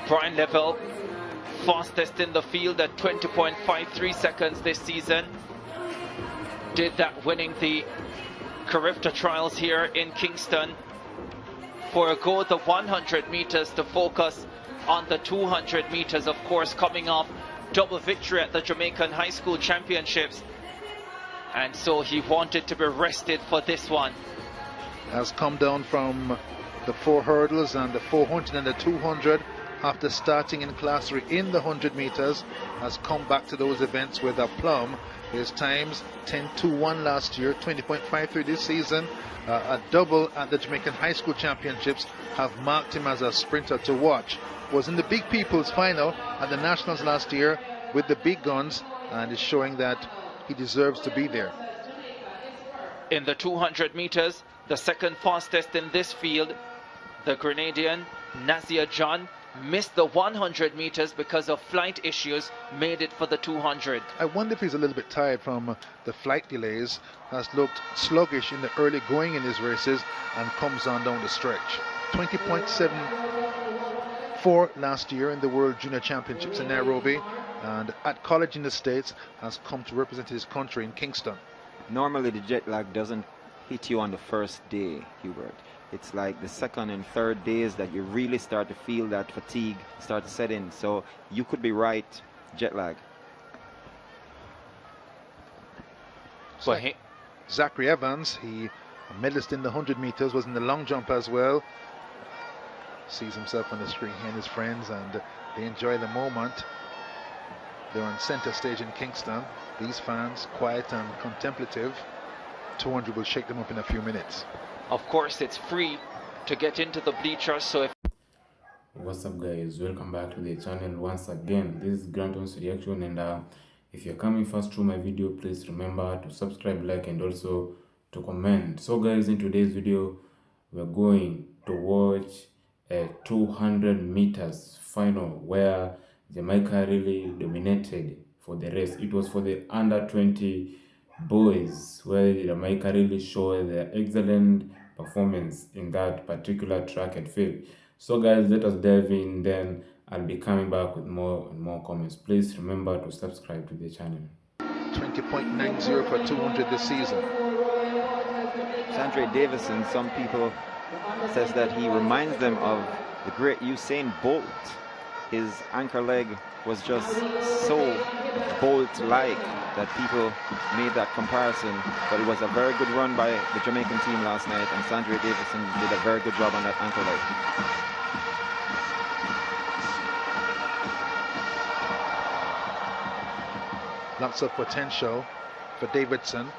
Brian Level, fastest in the field at 20.53 seconds this season. Did that winning the Carifta trials here in Kingston. Forego the 100 meters to focus on the 200 meters, of course, coming off double victory at the Jamaican High School Championships. And so he wanted to be rested for this one. Has come down from the 4 hurdles and the 400 and the 200 after starting in class 3 in the 100 meters. Has come back to those events with a plum. His times 10.21 last year, 20.53 this season. A double at the Jamaican High School Championships have marked him as a sprinter to watch. Was in the Big People's final at the Nationals last year with the big guns, and is showing that he deserves to be there. In the 200 meters, the second fastest in this field, the Grenadian Nazia John missed the 100 meters because of flight issues, made it for the 200. I wonder if he's a little bit tired from the flight delays. Has looked sluggish in the early going in his races and comes on down the stretch. 20.74 last year in the World Junior Championships in Nairobi, and at college in the States has come to represent his country in Kingston. Normally the jet lag doesn't hit you on the first day, Hubert. It's like the second and third days that you really start to feel that fatigue start to set in. So you could be right, jet lag. Zachary Evans, he a medalist in the 100 meters, was in the long jump as well. Sees himself on the screen, he and his friends, and they enjoy the moment. They're on center stage in Kingston. These fans, quiet and contemplative. 200 will shake them up in a few minutes. Of course, it's free to get into the bleachers, so if... What's up, guys? Welcome back to the channel once again. This is Granton's reaction, and if you're coming first through my video, please remember to subscribe, like, and also to comment. So guys, in today's video we're going to watch a 200 meters final where Jamaica really dominated for the race. It was for the under 20 boys, where Jamaica really showed their excellent performance in that particular track and field. So guys, let us delve in, then I'll be coming back with more and more comments. Please remember to subscribe to the channel. 20.90 for 200 this season. Sandra Davison, some people says that he reminds them of the great Usain Bolt. His anchor leg was just so Bolt-like that people made that comparison. But it was a very good run by the Jamaican team last night, and Sandra Davison did a very good job on that anchor leg. Lots of potential for Davidson.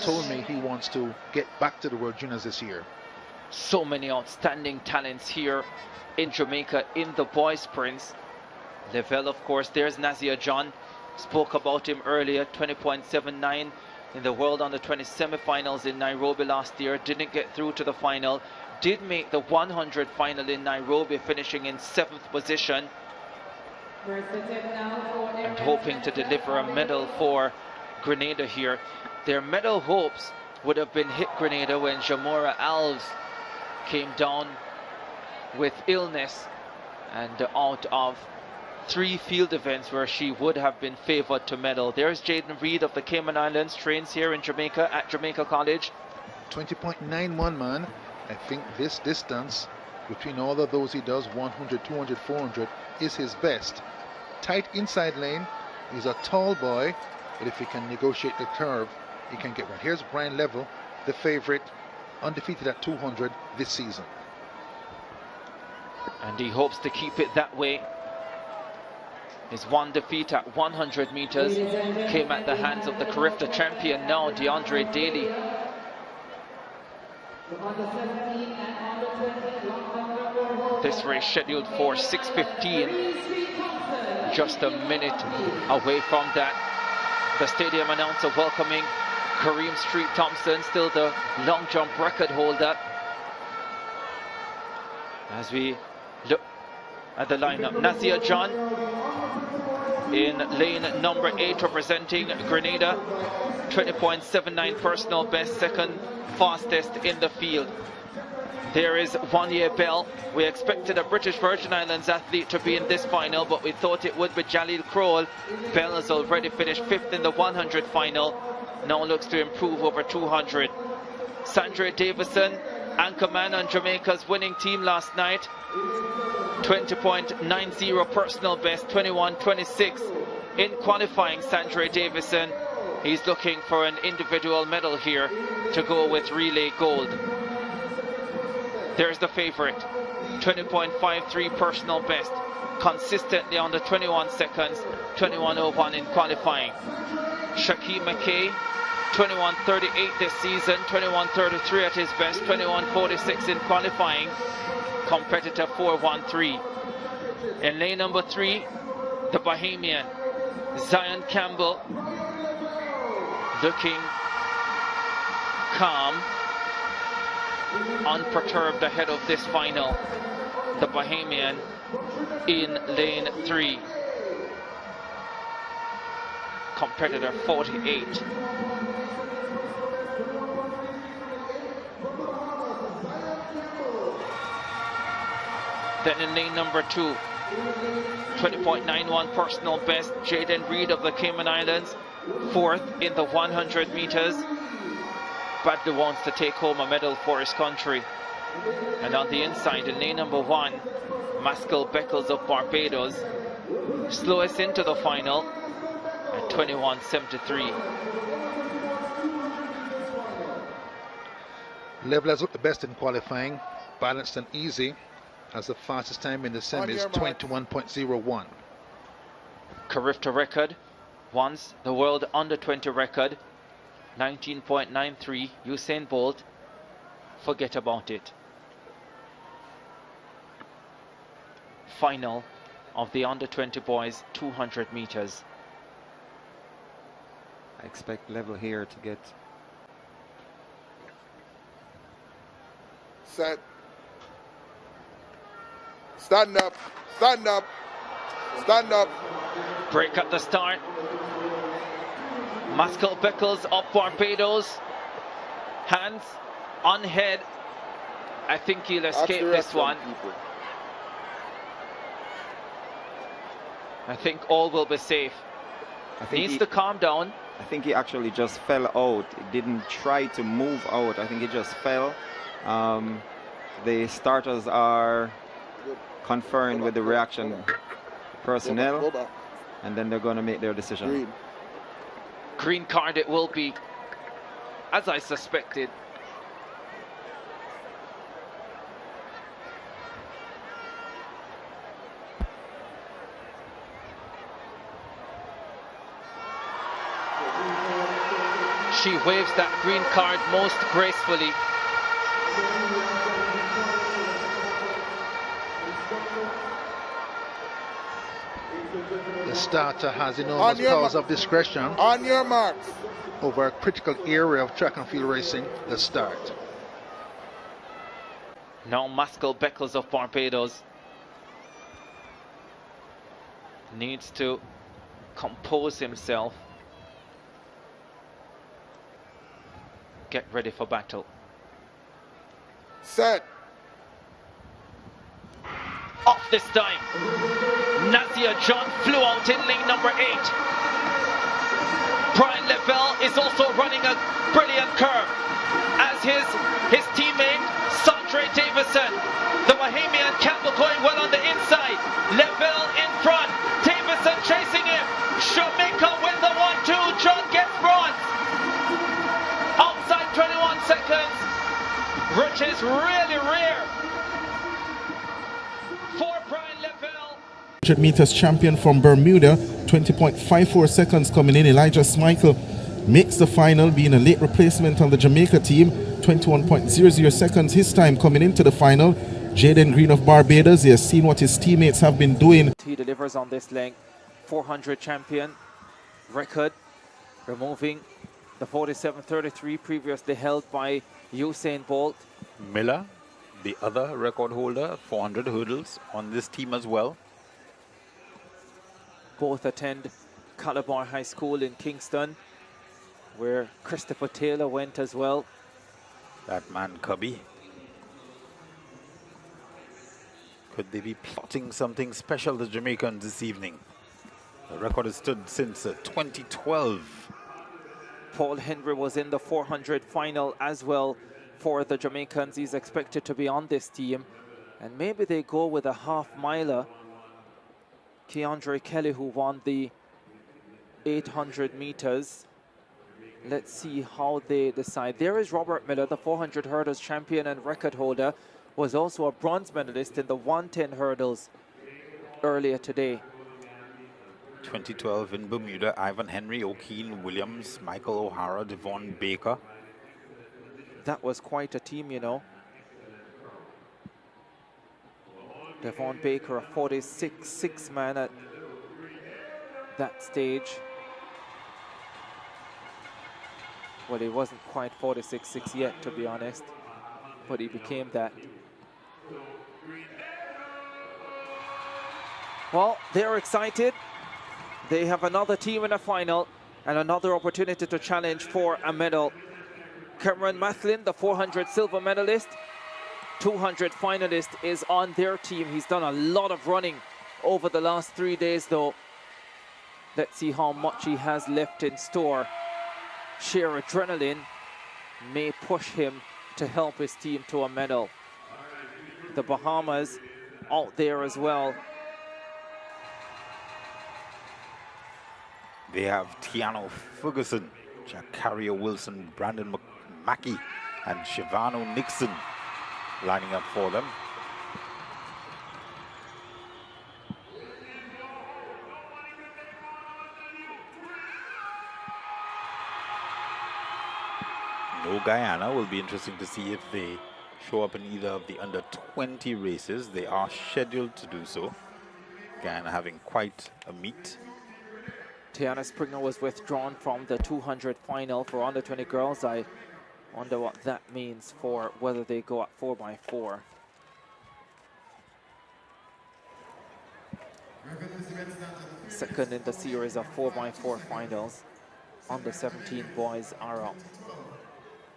Told me he wants to get back to the World Juniors this year. So many outstanding talents here in Jamaica in the boys sprints. Level, of course, there's Nazia John. Spoke about him earlier, 20.79 in the World Under-20 semi-finals in Nairobi last year. Didn't get through to the final. Did make the 100 final in Nairobi, finishing in 7th position. And hoping to deliver a medal for Grenada here. Their medal hopes would have been hit Grenada when Jamora Alves came down with illness and out of 3 field events where she would have been favored to medal. There's Jaden Reed of the Cayman Islands, trains here in Jamaica at Jamaica College. 20.91, man. I think this distance between all of those he does, 100, 200, 400, is his best. Tight inside lane. He's a tall boy, but if he can negotiate the curve, he can get one. Here's Brian Level, the favorite, undefeated at 200 this season. And he hopes to keep it that way. His one defeat at 100 meters came at the hands of the Carifta champion now, DeAndre Daly. This race scheduled for 6:15. Just a minute away from that. The stadium announcer welcoming Kareem Street Thompson, still the long jump record holder. As we look at the lineup, Nazia John in lane number 8 representing Grenada. 20.79 personal best, second fastest in the field. There is Wanya Bell. We expected a British Virgin Islands athlete to be in this final, but we thought it would be Jalil Kroll. Bell has already finished 5th in the 100 final. Now looks to improve over 200. Sandra Davison, anchorman on Jamaica's winning team last night. 20.90 personal best, 21.26 in qualifying. Sandra Davison, he's looking for an individual medal here to go with relay gold. There's the favorite, 20.53 personal best, consistently under 21 seconds, 21.01 in qualifying. Shaquille McKay, 21.38 this season, 21.33 at his best, 21.46 in qualifying. Competitor 4.13. In lane number 3, the Bahamian Zion Campbell, looking calm, unperturbed ahead of this final. The Bahamian in lane 3. Competitor 48. Then in lane number 2, 20.91 personal best, Jaden Reed of the Cayman Islands, 4th in the 100 meters. Badly wants to take home a medal for his country. And on the inside, in lane number 1, Maskell Beckles of Barbados, slowest into the final at 21.73. Level has looked the best in qualifying, balanced and easy, as the fastest time in the semis, 21.01. Carifta record, once the world under 20 record, 19.93. Usain Bolt, forget about it. Final of the under 20 boys 200 meters. I expect level here to get set. Stand up, stand up, stand up. Break at the start. Maskell Beckles up Barbados. Hands on head. I think he'll escape this one. I think all will be safe. Needs to calm down. I think he actually just fell out. He didn't try to move out. I think he just fell. The starters are conferring with the reaction personnel, and then they're going to make their decision. Green card it will be, as I suspected. She waves that green card most gracefully. The starter has enormous powers of discretion On your marks. over a critical area of track and field racing, the start. Now Maskell Beckles of Barbados needs to compose himself, get ready for battle. Set. Off this time. Nazia John flew out in lane number 8. Brian Lavelle is also running a brilliant curve, as his teammate Sandra Davison. The Bahamian Campbell going well on the inside. Lavelle in front. Davison chasing him. Jamaica win the 1-2. John gets bronze. Outside 21 seconds, which is really rare for Brian Lavelle. 100 meters champion from Bermuda, 20.54 seconds coming in. Elijah Schmeichel makes the final, being a late replacement on the Jamaica team. 21.00 seconds his time coming into the final. Jaden Green of Barbados, he has seen what his teammates have been doing. He delivers on this leg. 400 champion record, removing the 47.33 previously held by Usain Bolt. Miller, the other record holder, 400 hurdles on this team as well. Both attend Calabar High School in Kingston, where Christopher Taylor went as well. That man Cubby. Could they be plotting something special, the Jamaicans, this evening? The record has stood since 2012. Paul Henry was in the 400 final as well for the Jamaicans. He's expected to be on this team. And maybe they go with a half-miler. Keandre Kelly, who won the 800 meters. Let's see how they decide. There is Robert Miller, the 400 hurdles champion and record holder, was also a bronze medalist in the 110 hurdles earlier today. 2012 in Bermuda, Ivan Henry, O'Keen Williams, Michael O'Hara, Devon Baker. That was quite a team, you know. Devon Baker, a 46-6 man at that stage. Well, he wasn't quite 46-6 yet, to be honest, but he became that. Well, they're excited. They have another team in the final and another opportunity to challenge for a medal. Cameron Mathlin, the 400 silver medalist, 200 finalist, is on their team. He's done a lot of running over the last 3 days, though. Let's see how much he has left in store. Sheer adrenaline may push him to help his team to a medal. The Bahamas out there as well. They have Tiano Ferguson, Jakaria Wilson, Brandon Mackey, and Shivano Nixon lining up for them. No Guyana. Will be interesting to see if they show up in either of the under 20 races. They are scheduled to do so. Guyana having quite a meet. Tiana Springer was withdrawn from the 200 final for under 20 girls. I wonder what that means for whether they go at 4x4. Second in the series of 4x4 finals. Under 17 boys are up.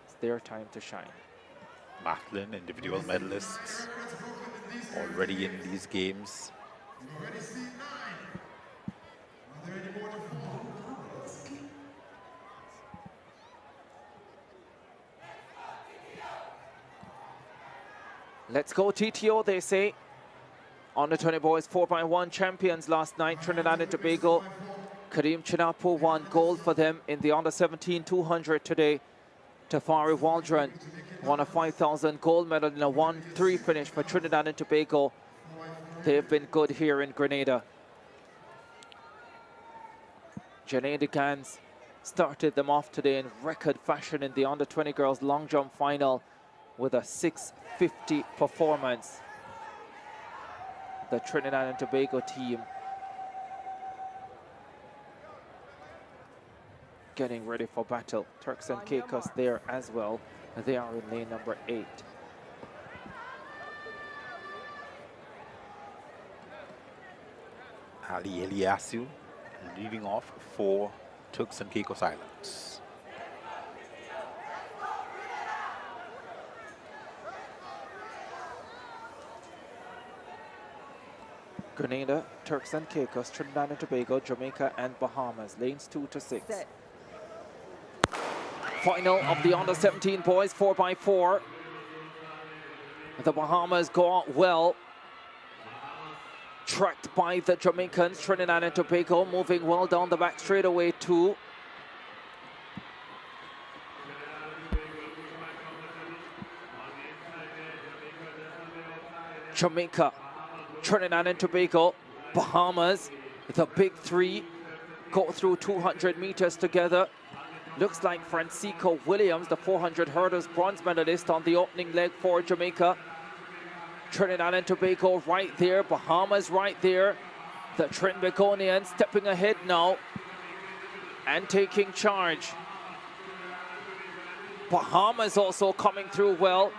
It's their time to shine. Mathlin, individual medalists, already in these games. Let's go TTO, they say. Under 20 boys 4x1 champions last night, Trinidad and Tobago. Kareem Chinapo won gold for them in the under 17 200 today. Tafari Waldron won a 5,000 gold medal in a 1-3 finish for Trinidad and Tobago. They've been good here in Grenada. Janae Gans started them off today in record fashion in the under 20 girls long jump final with a 6:50 performance. The Trinidad and Tobago team getting ready for battle. Turks and Caicos there as well. They are in lane number 8. Ali Eliasu leading off for Turks and Caicos Islands. Grenada, Turks and Caicos, Trinidad and Tobago, Jamaica and Bahamas. Lanes 2 to 6. Set. Final of the under 17 boys 4x4. The Bahamas go out well. Tracked by the Jamaicans, Trinidad and Tobago moving well down the back straightaway too. Jamaica, Trinidad and Tobago, Bahamas, the big three go through 200 meters together. Looks like Francisco Williams, the 400 hurdles bronze medalist on the opening leg for Jamaica. Trinidad and Tobago right there, Bahamas right there. The Trinbagonians stepping ahead now and taking charge. Bahamas also coming through well.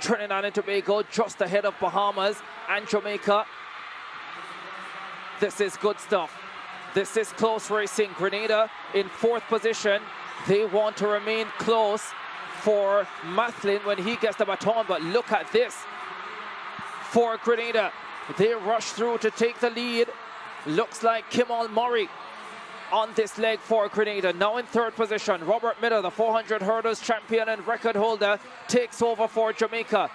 Trinidad and Tobago just ahead of Bahamas and Jamaica. This is good stuff. This is close racing. Grenada in 4th position. They want to remain close for Mathlin when he gets the baton, but look at this for Grenada. They rush through to take the lead. Looks like Kimal Murray on this leg for Grenada. Now in 3rd position, Robert Miller, the 400 hurdles champion and record holder, takes over for Jamaica.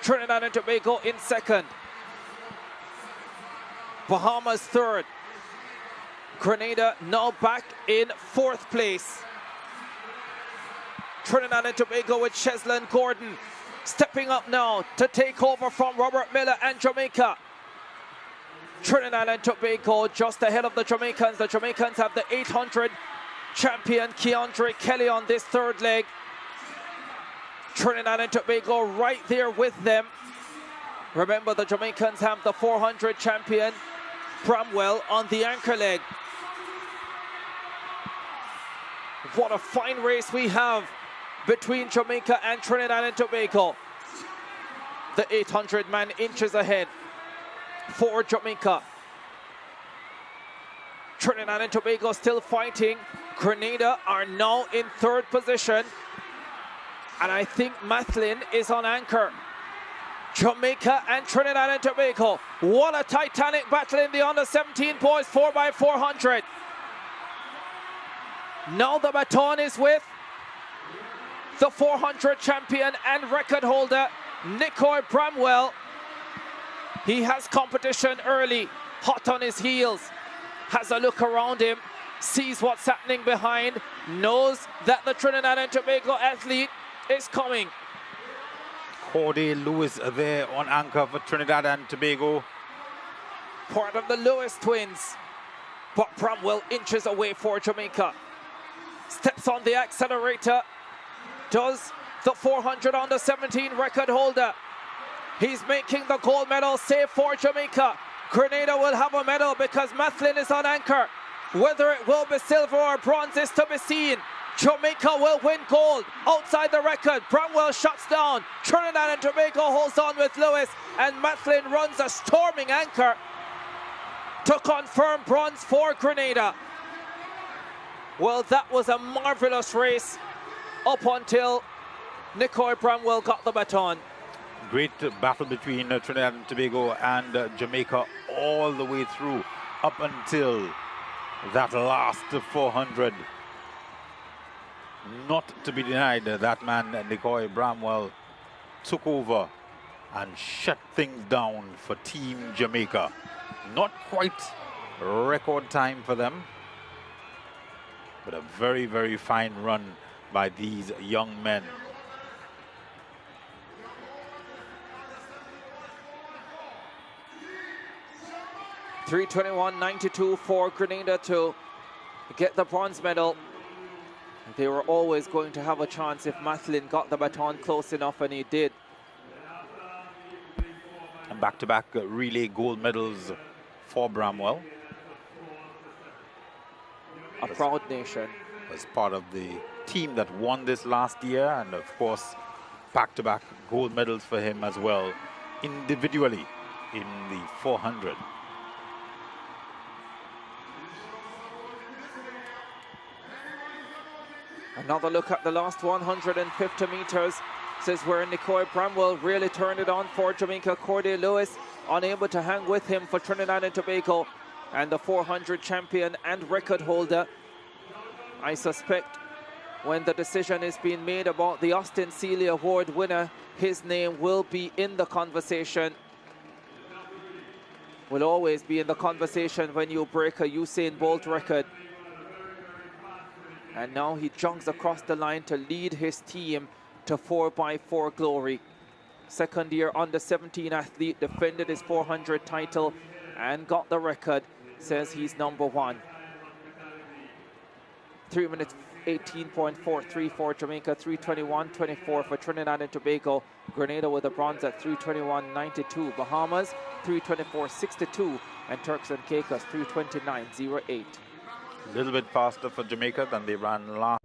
Trinidad and Tobago in 2nd. Bahamas 3rd. Grenada now back in 4th place. Trinidad and Tobago with Cheslin Gordon stepping up now to take over from Robert Miller and Jamaica. Trinidad and Tobago just ahead of the Jamaicans. The Jamaicans have the 800 champion Keandre Kelly on this 3rd leg. Trinidad and Tobago right there with them. Remember, the Jamaicans have the 400 champion Bramwell on the anchor leg. What a fine race we have between Jamaica and Trinidad and Tobago. The 800 man inches ahead for Jamaica. Trinidad and Tobago still fighting. Grenada are now in 3rd position. And I think Mathlin is on anchor. Jamaica and Trinidad and Tobago. What a titanic battle in the under-17 boys 4x400. Now the baton is with the 400 champion and record holder, Nicoy Bramwell. He has competition early, hot on his heels, has a look around him, sees what's happening behind, knows that the Trinidad and Tobago athlete is coming. Corday Lewis there on anchor for Trinidad and Tobago. Part of the Lewis twins, but Bramwell inches away for Jamaica. Steps on the accelerator, does the 400 under 17 record holder. He's making the gold medal save for Jamaica. Grenada will have a medal because Mathlin is on anchor. Whether it will be silver or bronze is to be seen. Jamaica will win gold outside the record. Bramwell shuts down. Trinidad and Tobago holds on with Lewis, and Mathlin runs a storming anchor to confirm bronze for Grenada. Well, that was a marvelous race up until Nicoy Bramwell got the baton. Great battle between Trinidad and Tobago and Jamaica all the way through up until that last 400. Not to be denied, that man Nicoy Bramwell took over and shut things down for Team Jamaica. Not quite record time for them, but a very, very fine run by these young men. .321.92 for Grenada to get the bronze medal. They were always going to have a chance if Mathlin got the baton close enough, and he did. And back-to-back relay gold medals for Bramwell. A proud nation. Was part of the team that won this last year, and of course back-to-back gold medals for him as well individually in the 400. Another look at the last 150 meters. This is where Nicoy Bramwell really turned it on for Jamaica. Corday Lewis unable to hang with him for Trinidad and Tobago, and the 400 champion and record holder. I suspect when the decision is being made about the Austin Seeley Award winner, his name will be in the conversation. Will always be in the conversation when you break a Usain Bolt record. And now he jogs across the line to lead his team to 4x4 glory. Second year under 17 athlete, defended his 400 title and got the record, says he's number one. 3 minutes 18.43 for Jamaica, 3:21.24 for Trinidad and Tobago. Grenada with a bronze at 3:21.92. Bahamas 3:24.62, and Turks and Caicos 3:29.08. A little bit faster for Jamaica than they ran last.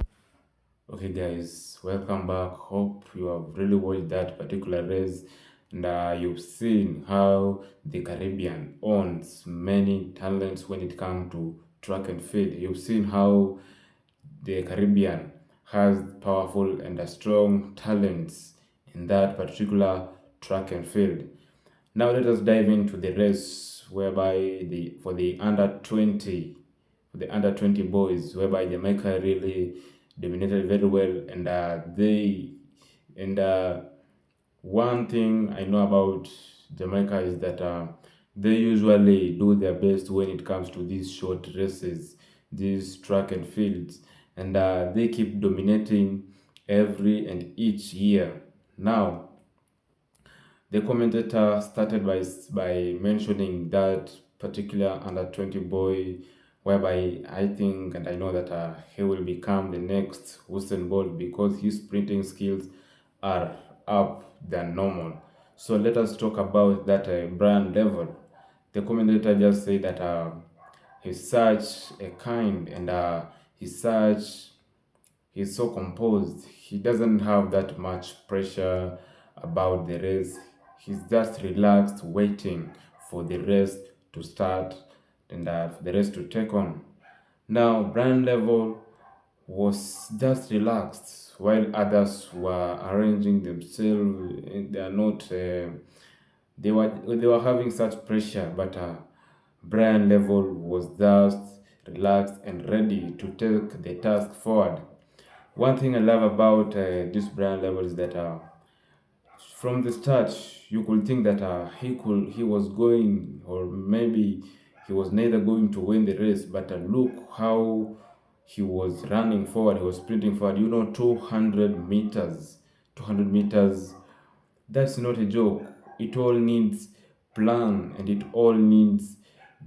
Okay guys, welcome back. Hope you have really watched that particular race. And you've seen how the Caribbean owns many talents when it comes to track and field. You've seen how the Caribbean has powerful and strong talents in that particular track and field. Now let us dive into the race whereby for the under 20 boys, whereby Jamaica really dominated very well, and one thing I know about Jamaica is that they usually do their best when it comes to these short races, these track and fields, and they keep dominating every and each year. Now, the commentator started by mentioning that particular under 20 boy, whereby I think and I know that he will become the next Usain Bolt because his sprinting skills are up than normal. So let us talk about that brand level. The commentator just said that he's such a kind and he's so composed. He doesn't have that much pressure about the race. He's just relaxed, waiting for the race to start and for the race to take on. Now, Brian Level was just relaxed while others were arranging themselves. They are not. They were having such pressure, but Brian Level was just relaxed and ready to take the task forward. One thing I love about this Brian Level is that from the start you could think that he was going, or maybe he was neither going to win the race, but look how he was running forward, he was sprinting forward. 200 meters, that's not a joke. It all needs plan and it all needs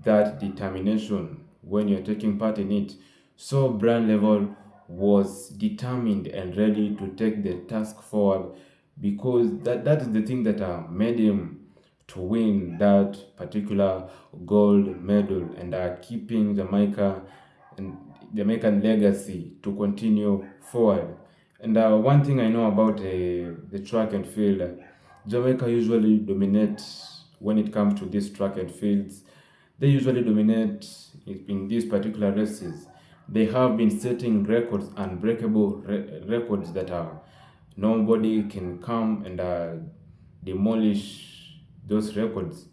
that determination when you're taking part in it. So Brian Level was determined and ready to take the task forward, because that is the thing that made him to win that particular gold medal and keeping Jamaica and Jamaican legacy to continue forward. And one thing I know about the track and field, Jamaica usually dominates when it comes to these track and fields. They usually dominate in these particular races. They have been setting records, unbreakable records that nobody can come and demolish those records.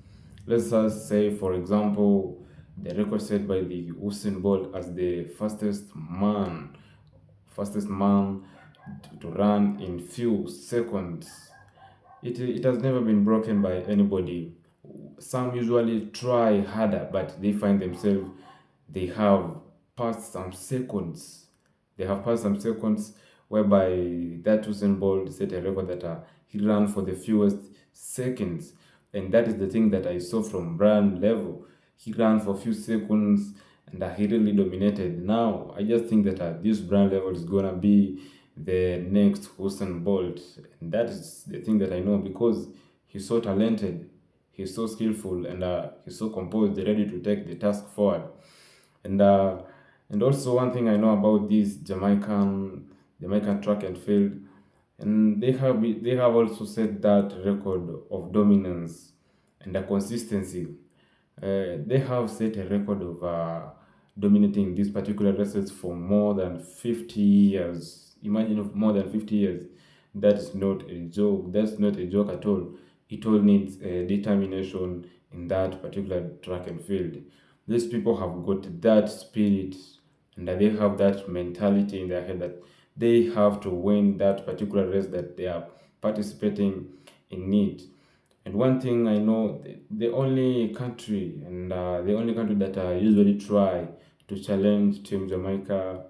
Let's just say, for example, the record set by the Usain Bolt as the fastest man to run in few seconds. It has never been broken by anybody. Some usually try harder, but they find themselves they have passed some seconds. Whereby that Usain Bolt set a record that he ran for the fewest seconds, and that is the thing that I saw from Brian Level. He ran for a few seconds and he really dominated. Now I just think that this Brian Level is gonna be the next Usain Bolt, and that is the thing that I know, because he's so talented, he's so skillful, and he's so composed, ready to take the task forward. And also one thing I know about this Jamaican track and field, and they have also set that record of dominance and the consistency. They have set a record of dominating these particular races for more than 50 years. Imagine, more than 50 years. That's not a joke. That's not a joke at all. It all needs determination in that particular track and field. These people have got that spirit and they have that mentality in their head that they have to win that particular race that they are participating in it. And one thing I know, the only country that usually try to challenge Team Jamaica,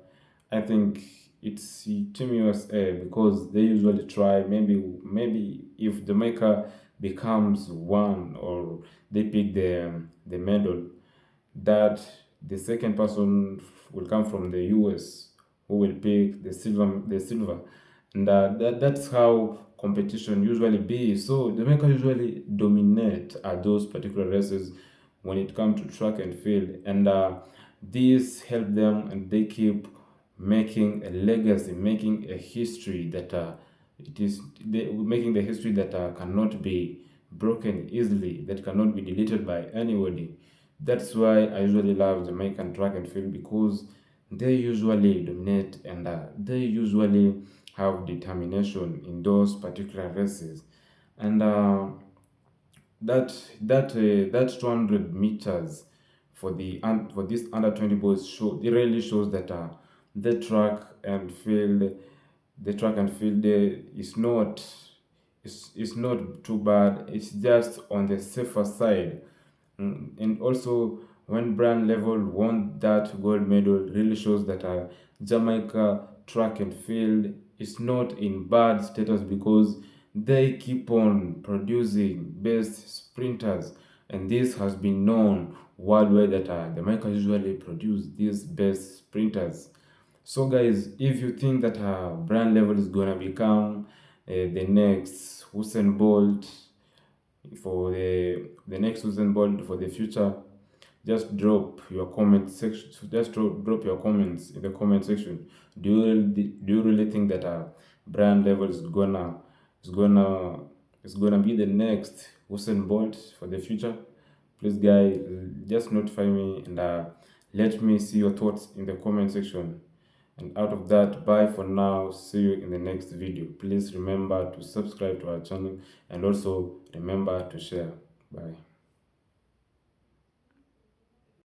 I think it's Team USA, because they usually try. Maybe if Jamaica becomes one, or they pick the medal, that the second person will come from the US, who will pick the silver, and that's how competition usually be. So Jamaica usually dominate at those particular races when it comes to track and field, and this help them, and they keep making a legacy, making a history that making the history that cannot be broken easily, that cannot be deleted by anybody. That's why I usually love Jamaican track and field, because they usually dominate and they usually have determination in those particular races. And that 200 meters for this under 20 boys it really shows that the track and field is not too bad. It's just on the safer side. And also, when Brian Level won that gold medal, really shows that Jamaica track and field is not in bad status, because they keep on producing best sprinters, and this has been known worldwide that Jamaica usually produce these best sprinters. So guys, if you think that Brian Level is gonna become the next Usain Bolt for the next Usain Bolt for the future, just drop your comment section. Just drop your comments in the comment section. Do you really think that Brian Level is gonna be the next Usain Bolt for the future? Please guys, just notify me and let me see your thoughts in the comment section. And out of that, bye for now. See you in the next video. Please remember to subscribe to our channel, and also remember to share. Bye.